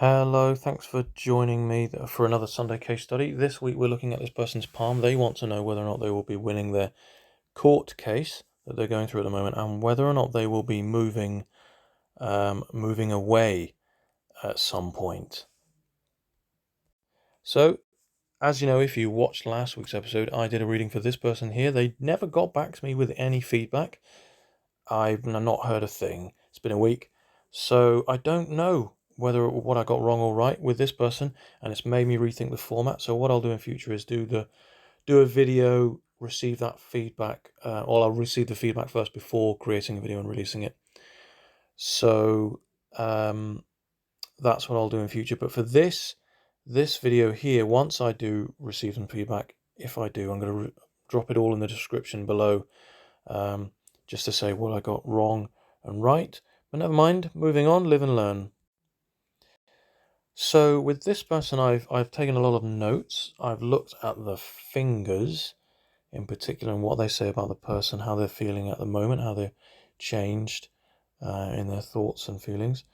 Hello, thanks for joining me for another Sunday case study. This week we're looking at this person's palm. They want to know whether or not they will be winning their court case that they're going through at the moment, and whether or not they will be moving away at some point. So, as you know, if you watched last week's episode, I did a reading for this person here. They never got back to me with any feedback. I've not heard a thing. It's been a week, so I don't know whether what I got wrong or right with this person, and it's made me rethink the format. So what I'll do in future is do a video, receive that feedback, or I'll receive the feedback first before creating a video and releasing it. So that's what I'll do in future. But for this video here, once I do receive some feedback, if I do, I'm going to drop it all in the description below. Just to say what I got wrong and right. But never mind, moving on, live and learn. So with this person, I've taken a lot of notes. I've looked at the fingers in particular and what they say about the person, how they're feeling at the moment, how they're changed in their thoughts and feelings.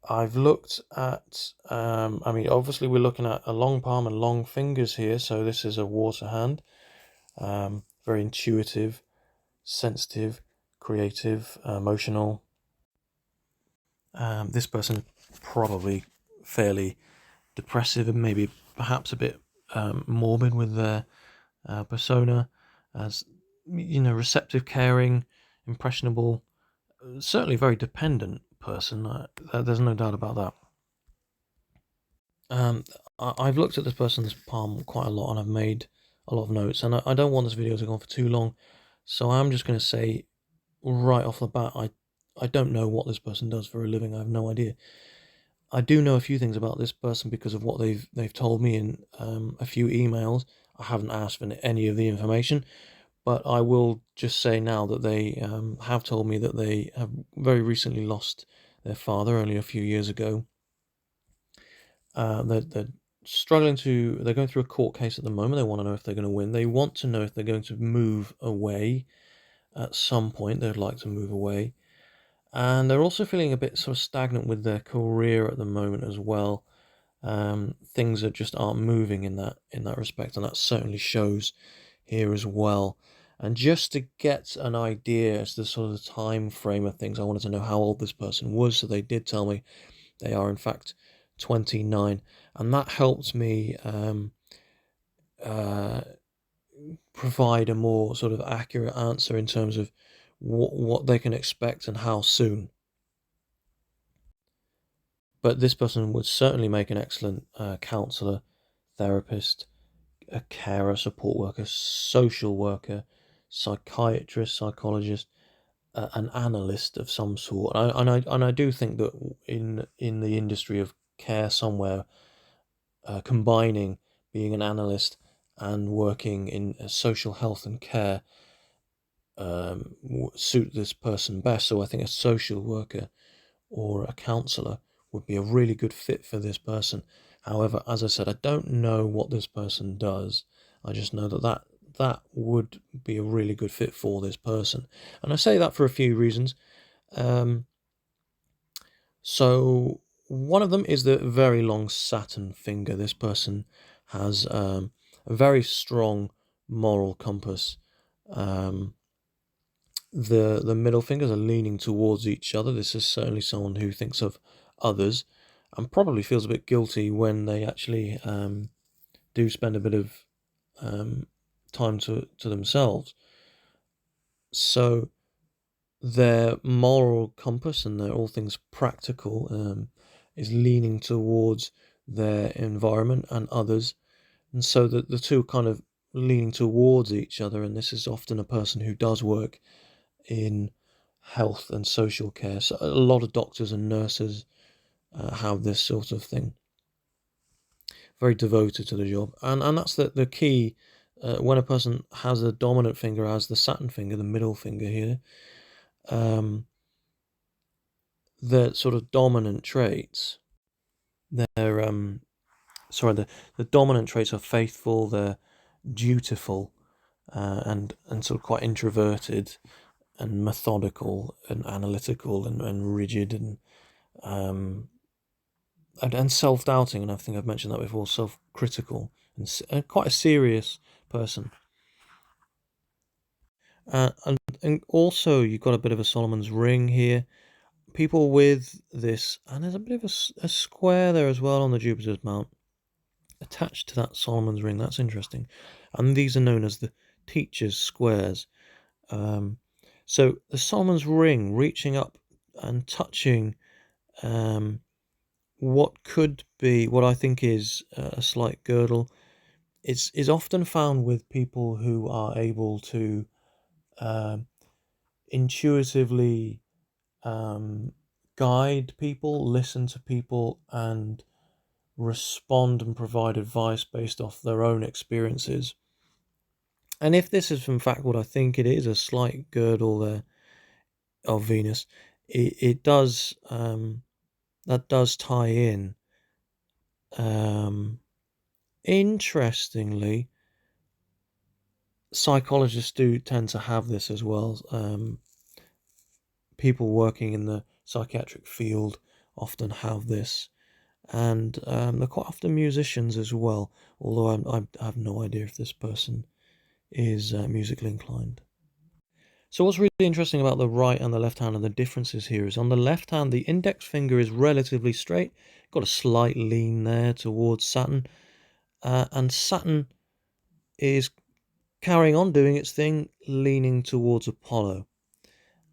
I've looked at, obviously we're looking at a long palm and long fingers here. So this is a water hand, very intuitive, sensitive, creative, emotional. This person probably fairly depressive and maybe perhaps a bit morbid with their persona, as receptive, caring, impressionable, certainly very dependent person. There's no doubt about that. I've looked at this person's palm quite a lot and I've made a lot of notes, and I don't want this video to go on for too long, so I'm just going to say right off the bat, I don't know what this person does for a living. I have no idea. I do know a few things about this person because of what they've told me in a few emails. I haven't asked for any of the information, but I will just say now that they have told me that they have very recently lost their father, only a few years ago. They're struggling they're going through a court case at the moment. They want to know if they're going to win. They want to know if they're going to move away at some point. They'd like to move away. And they're also feeling a bit sort of stagnant with their career at the moment as well. Things that just aren't moving in that respect, and that certainly shows here as well. And just to get an idea as to sort of the time frame of things, I wanted to know how old this person was. So they did tell me they are in fact 29, and that helped me provide a more sort of accurate answer in terms of what they can expect and how soon. But this person would certainly make an excellent counsellor, therapist, a carer, support worker, social worker, psychiatrist, psychologist, an analyst of some sort. And I do think that in the industry of care somewhere, combining being an analyst and working in social health and care suit this person best. So I think a social worker or a counsellor would be a really good fit for this person. However, as I said, I don't know what this person does. I just know that would be a really good fit for this person. And I say that for a few reasons. So one of them is the very long Saturn finger. This person has a very strong moral compass. The middle fingers are leaning towards each other. This is certainly someone who thinks of others and probably feels a bit guilty when they actually do spend a bit of time to themselves. So their moral compass and their all things practical is leaning towards their environment and others, and so that the two kind of leaning towards each other. And this is often a person who does work in health and social care. So a lot of doctors and nurses have this sort of thing. Very devoted to the job, and that's the key. When a person has a dominant finger, as the Saturn finger, the middle finger here, the sort of dominant traits, they're the dominant traits are faithful, they're dutiful, and sort of quite introverted and methodical and analytical and rigid and and self-doubting, and I think I've mentioned that before, self-critical, and quite a serious person. And also you've got a bit of a Solomon's ring here. People with this, and there's a bit of a square there as well on the Jupiter's mount attached to that Solomon's ring. That's interesting. And these are known as the teacher's squares. So the Solomon's ring reaching up and touching what could be, what I think is a slight girdle, is often found with people who are able to um, intuitively guide people, listen to people, and respond and provide advice based off their own experiences. And if this is in fact what I think it is, a slight girdle there of Venus, it does that does tie in. Interestingly, psychologists do tend to have this as well. People working in the psychiatric field often have this, and they're quite often musicians as well. Although I have no idea if this person is musically inclined. So what's really interesting about the right and the left hand and the differences here is on the left hand, the index finger is relatively straight, got a slight lean there towards Saturn, and Saturn is carrying on doing its thing, leaning towards Apollo.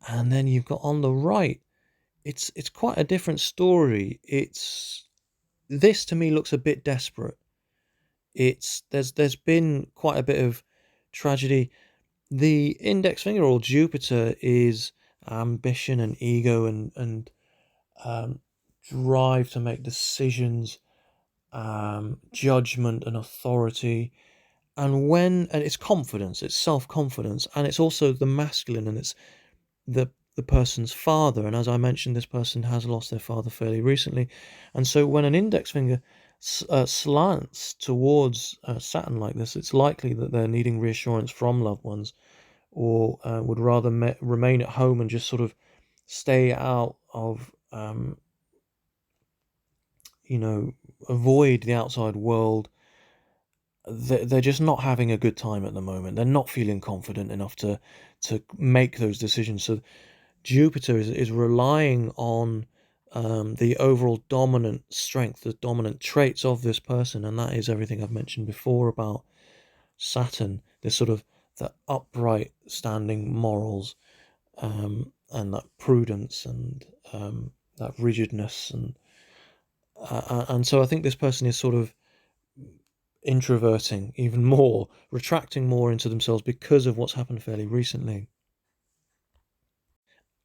And then you've got on the right, it's quite a different story. This to me looks a bit desperate. There's been quite a bit of tragedy. The index finger, or Jupiter, is ambition and ego and um, drive to make decisions, judgment and authority, and it's confidence, it's self-confidence, and it's also the masculine, and it's the person's father. And as I mentioned, this person has lost their father fairly recently, and so when an index finger slants towards Saturn like this, it's likely that they're needing reassurance from loved ones, or would rather remain at home and just sort of stay out of, avoid the outside world. They're just not having a good time at the moment. They're not feeling confident enough to make those decisions. So Jupiter is relying on the overall dominant strength, the dominant traits of this person, and that is everything I've mentioned before about Saturn. This sort of the upright standing morals, and that prudence, and that rigidness, and so I think this person is sort of introverting even more, retracting more into themselves because of what's happened fairly recently.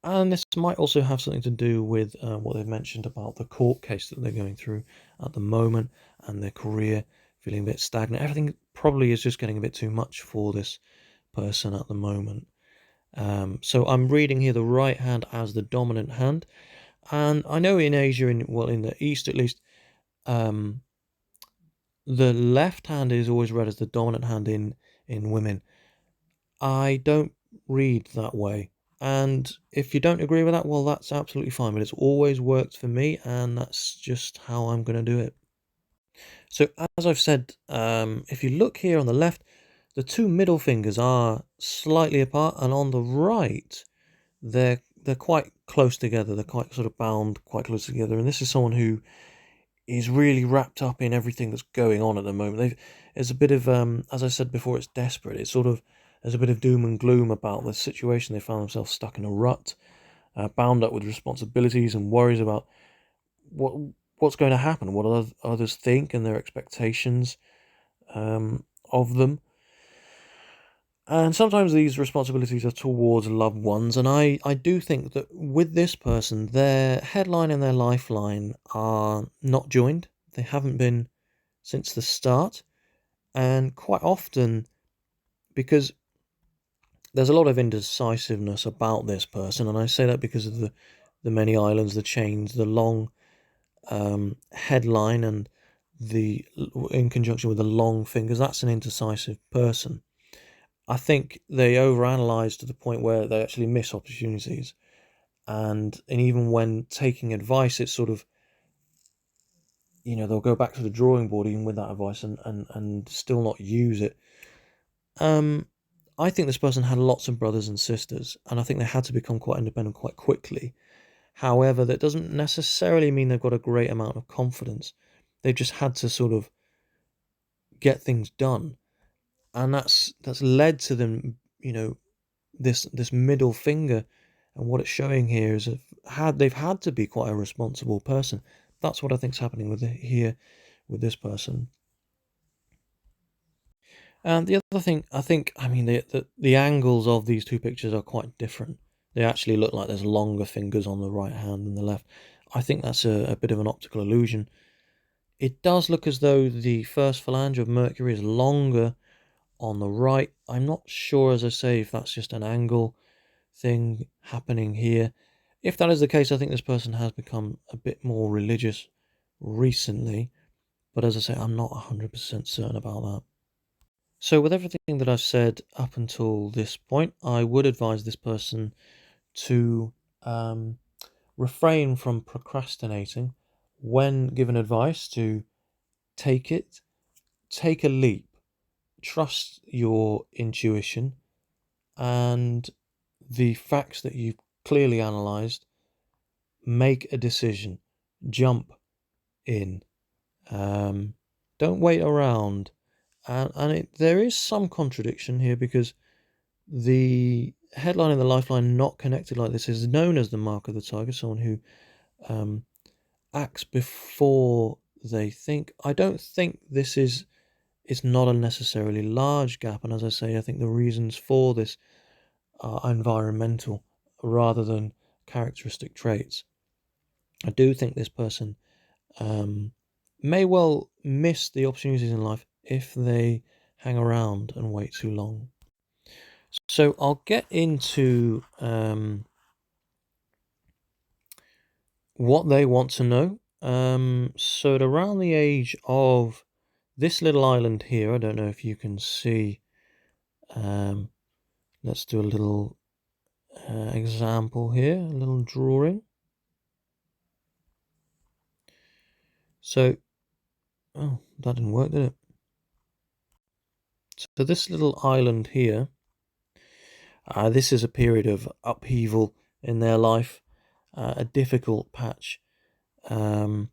And this might also have something to do with what they've mentioned about the court case that they're going through at the moment, and their career feeling a bit stagnant. Everything probably is just getting a bit too much for this person at the moment. So I'm reading here the right hand as the dominant hand, and I know in Asia, in the East at least, the left hand is always read as the dominant hand in women. I don't read that way, and if you don't agree with that, well, that's absolutely fine. But it's always worked for me, and that's just how I'm going to do it. So as I've said, if you look here on the left, the two middle fingers are slightly apart, and on the right, they're quite close together. They're quite sort of bound quite close together. And this is someone who is really wrapped up in everything that's going on at the moment. There's a bit of, as I said before, it's desperate. It's sort of, there's a bit of doom and gloom about the situation. They found themselves stuck in a rut, bound up with responsibilities and worries about what what's going to happen, what others think, and their expectations of them. And sometimes these responsibilities are towards loved ones, and I do think that with this person, their headline and their lifeline are not joined. They haven't been since the start, and quite often, because there's a lot of indecisiveness about this person, and I say that because of the many islands, the chains, the long headline, and the in conjunction with the long fingers, that's an indecisive person. I think they overanalyze to the point where they actually miss opportunities, and even when taking advice, it's sort of they'll go back to the drawing board even with that advice and still not use it. I think this person had lots of brothers and sisters, and I think they had to become quite independent quite quickly. However, that doesn't necessarily mean they've got a great amount of confidence. They've just had to sort of get things done, and that's led to them, this middle finger. And what it's showing here is they've had to be quite a responsible person. That's what I think's happening here with this person. And the other thing, I mean, the angles of these two pictures are quite different. They actually look like there's longer fingers on the right hand than the left. I think that's a bit of an optical illusion. It does look as though the first phalange of Mercury is longer on the right. I'm not sure, as I say, if that's just an angle thing happening here. If that is the case, I think this person has become a bit more religious recently. But as I say, I'm not 100% certain about that. So with everything that I've said up until this point, I would advise this person to refrain from procrastinating when given advice, to take it, take a leap, trust your intuition and the facts that you've clearly analysed, make a decision, jump in, don't wait around. And there is some contradiction here, because the headline and the lifeline not connected like this is known as the mark of the tiger, someone who acts before they think. I don't think this is, it's not a necessarily large gap, and as I say, I think the reasons for this are environmental rather than characteristic traits. I do think this person may well miss the opportunities in life if they hang around and wait too long. So I'll get into what they want to know. So at around the age of this little island here, I don't know if you can see. Let's do a little example here, a little drawing. So, oh, that didn't work, did it? So this little island here, this is a period of upheaval in their life, a difficult patch, and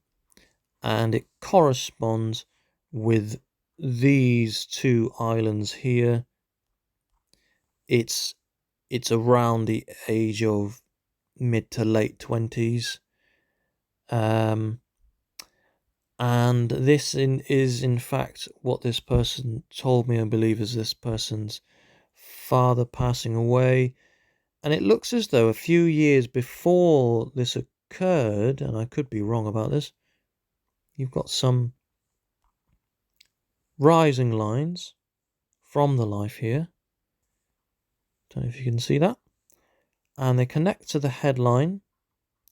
it corresponds with these two islands here. It's around the age of mid to late 20s, and this is in fact what this person told me. I believe is this person's father passing away. And it looks as though a few years before this occurred, and I could be wrong about this, you've got some rising lines from the life here. Don't know if you can see that. And they connect to the headline.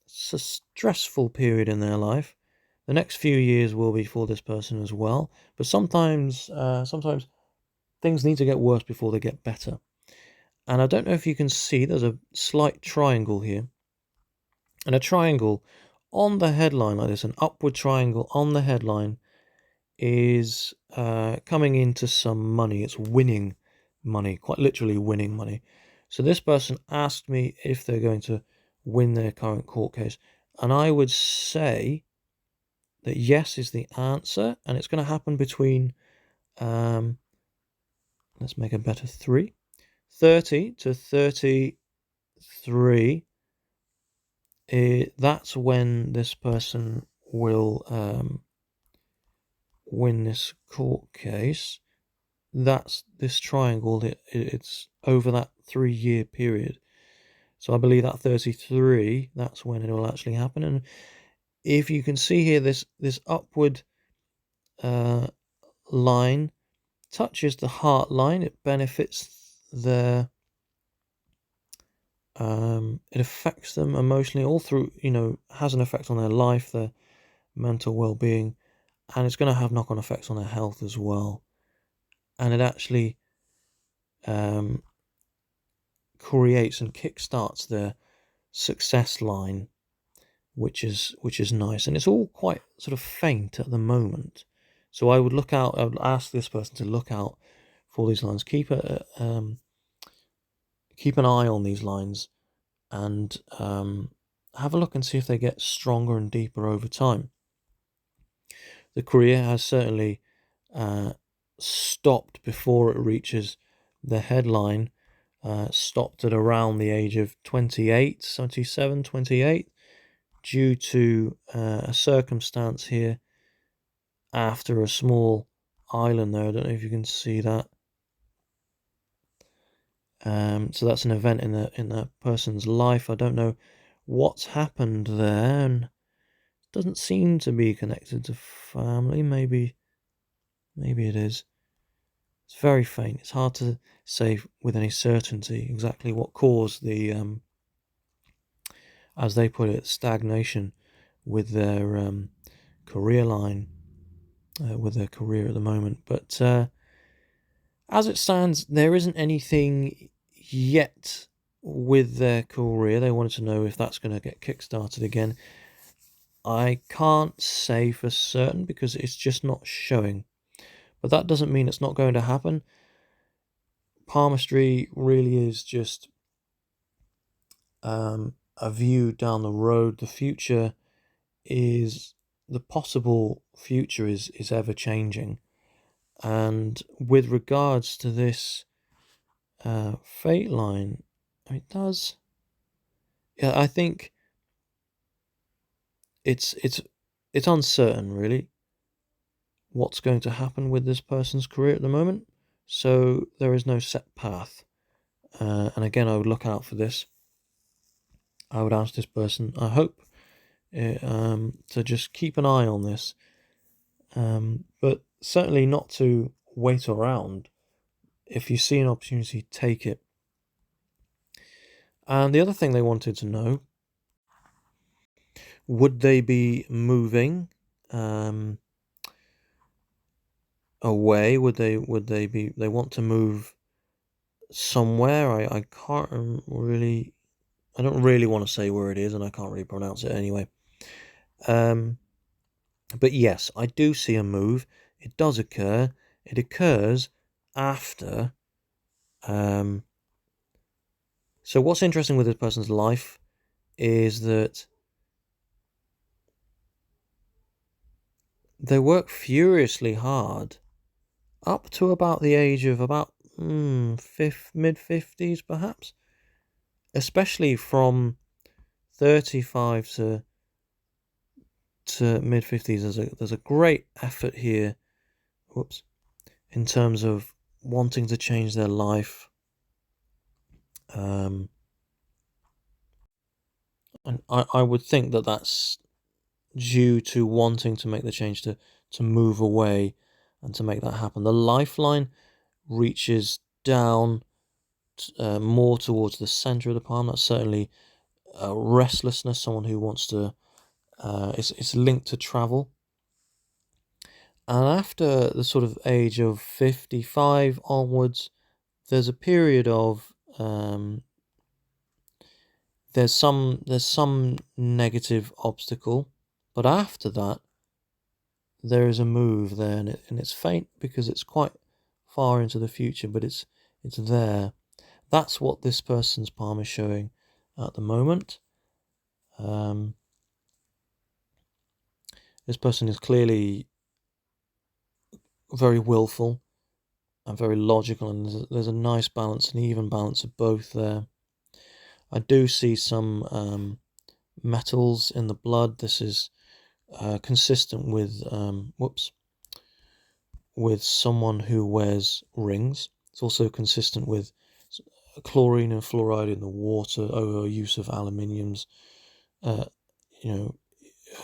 It's a stressful period in their life. The next few years will be for this person as well. But sometimes things need to get worse before they get better. And I don't know if you can see, there's a slight triangle here. And a triangle on the headline like this, an upward triangle on the headline, is coming into some money. It's winning money, quite literally winning money. So this person asked me if they're going to win their current court case. And I would say that yes is the answer. And it's going to happen between, let's make a better 30 to 33. That's when this person will win this court case. That's this triangle. It's over that 3-year period. So I believe that 33, that's when it will actually happen. And if you can see here, this upward line touches the heart line. It benefits their it affects them emotionally all through, has an effect on their life, their mental well-being, and it's going to have knock-on effects on their health as well. And it actually creates and kickstarts their success line, which is nice, and it's all quite sort of faint at the moment. So I would ask this person to look out for these lines. Keep an eye on these lines, and have a look and see if they get stronger and deeper over time. The career has certainly stopped before it reaches the headline, stopped at around the age of 28, 27, 28, due to a circumstance here after a small island there. I don't know if you can see that. So that's an event in that person's life. I don't know what's happened there, and it doesn't seem to be connected to family. Maybe it is. It's very faint. It's hard to say with any certainty exactly what caused the, as they put it, stagnation with their career line, with their career at the moment. But as it stands, there isn't anything yet with their career. They wanted to know if that's going to get kickstarted again. I can't say for certain because it's just not showing. But that doesn't mean it's not going to happen. Palmistry really is just a view down the road. The future is, the possible future is ever changing. And with regards to this fate line, it does. Yeah, I think it's uncertain really what's going to happen with this person's career at the moment. So there is no set path. And again, I would look out for this. I would ask this person, I hope, to just keep an eye on this, but certainly not to wait around. If you see an opportunity, take it. And the other thing they wanted to know, would they be moving away? Would they be, they want to move somewhere? I can't really, I don't really want to say where it is, and I can't really pronounce it anyway. But yes, I do see a move. It does occur. It occurs after. So what's interesting with this person's life is that they work furiously hard up to about the age of about mid-50s, perhaps. Especially from 35 to mid-50s. There's a great effort here. Whoops. In terms of wanting to change their life. And I would think that that's due to wanting to make the change to move away and to make that happen. The lifeline reaches down more towards the center of the palm. That's certainly restlessness, someone who wants to, it's linked to travel. And after the sort of age of 55 onwards, there's a period of there's some negative obstacle, but after that there is a move there, and it's faint because it's quite far into the future, but it's there. That's what this person's palm is showing at the moment. This person is clearly very willful and very logical, and there's a nice balance, an even balance of both there. I do see some metals in the blood. This is consistent with with someone who wears rings. It's also consistent with chlorine and fluoride in the water, over use of aluminiums,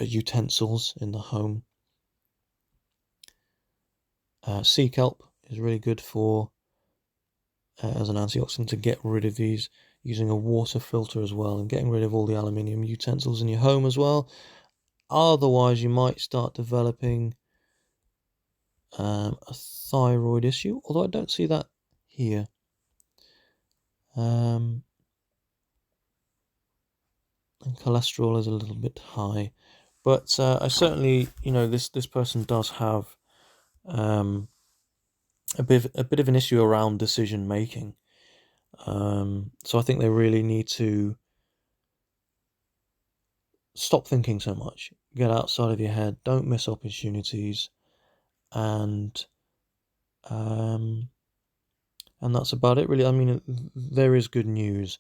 utensils in the home. Sea kelp is really good for as an antioxidant to get rid of these, using a water filter as well, and getting rid of all the aluminium utensils in your home as well. Otherwise, you might start developing a thyroid issue, although I don't see that here. and cholesterol is a little bit high. But I certainly, this person does have a bit of an issue around decision making. So I think they really need to stop thinking so much. Get outside of your head. Don't miss opportunities, and um, and that's about it, really. I mean, there is good news.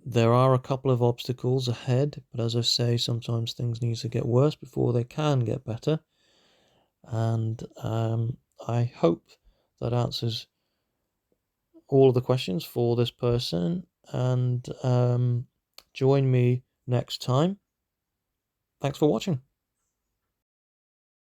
There are a couple of obstacles ahead, but as I say, sometimes things need to get worse before they can get better. And I hope that answers all of the questions for this person. And join me next time. Thanks for watching.